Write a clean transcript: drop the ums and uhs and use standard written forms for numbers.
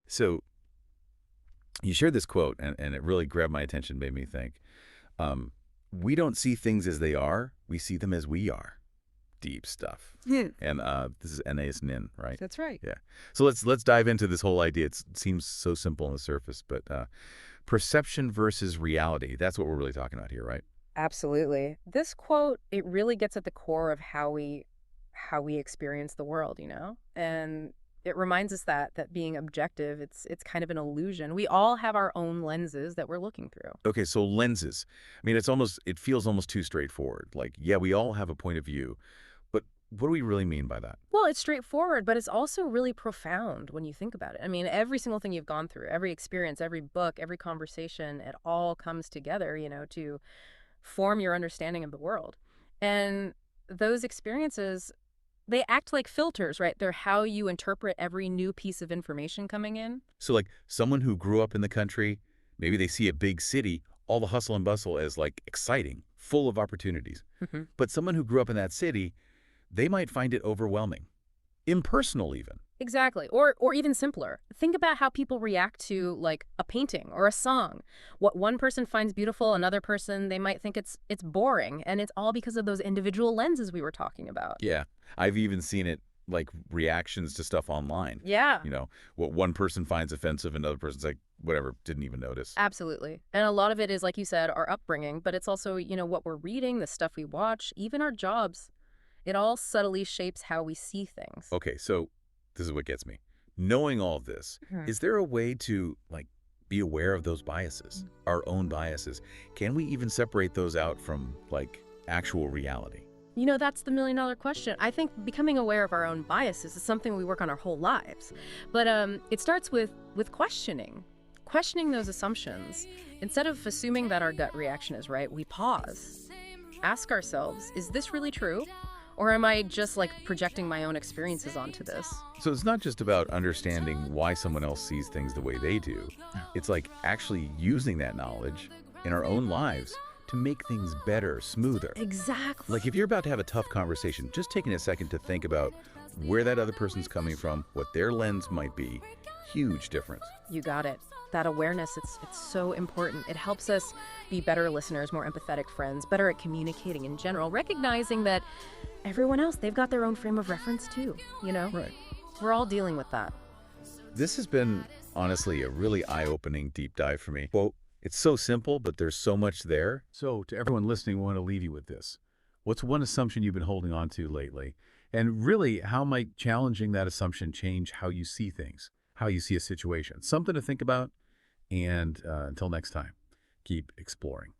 So you shared this quote, and it really grabbed my attention, made me think. Um, we don't see things as they are, we see them as we are. Deep stuff. Hmm. And this is Anais Nin, right? That's right. Yeah. So let's dive into this whole idea. It seems so simple on the surface, but perception versus reality. That's what we're really talking about here, right? Absolutely. This quote, it really gets at the core of how we experience the world, And it reminds us that being objective, it's kind of an illusion. We all have our own lenses that we're looking through. Okay, so lenses. I mean, it feels almost too straightforward. Like, yeah, we all have a point of view, but what do we really mean by that? Well, it's straightforward, but it's also really profound when you think about it. I mean, every single thing you've gone through, every experience, every book, every conversation, it all comes together, to form your understanding of the world. And those experiences, they act like filters, right? They're how you interpret every new piece of information coming in. So, like, someone who grew up in the country, maybe they see a big city, all the hustle and bustle as, like, exciting, full of opportunities. Hmm. But someone who grew up in that city, they might find it overwhelming, impersonal even. Exactly. Or even simpler. Think about how people react to like a painting or a song. What one person finds beautiful, another person they might think it's boring, and it's all because of those individual lenses we were talking about. Yeah. I've even seen it, like, reactions to stuff online. Yeah. What one person finds offensive, another person's like, whatever, didn't even notice. Absolutely. And a lot of it is, like you said, our upbringing, but it's also, what we're reading, the stuff we watch, even our jobs. It all subtly shapes how we see things. Okay, so this is what gets me. Knowing all this, Mhm. is there a way to, like, be aware of those biases, our own biases? Can we even separate those out from, like, actual reality? That's the million-dollar question. I think becoming aware of our own biases is something we work on our whole lives. But it starts with questioning those assumptions. Instead of assuming that our gut reaction is right, we pause. Ask ourselves, is this really true? Or am I just like projecting my own experiences onto this? So it's not just about understanding why someone else sees things the way they do. It's like actually using that knowledge in our own lives to make things better, smoother. Exactly. Like if you're about to have a tough conversation, just taking a second to think about where that other person's coming from, what their lens might be, huge difference. You got it. That awareness, it's so important. It helps us be better listeners, more empathetic friends, better at communicating in general, recognizing that everyone else, they've got their own frame of reference too. Right. We're all dealing with that. This has been, honestly, a really eye-opening deep dive for me. Well, it's so simple, but there's so much there. So to everyone listening, we want to leave you with this. What's one assumption you've been holding on to lately? And really, how might challenging that assumption change how you see things, how you see a situation? Something to think about. And until next time, keep exploring.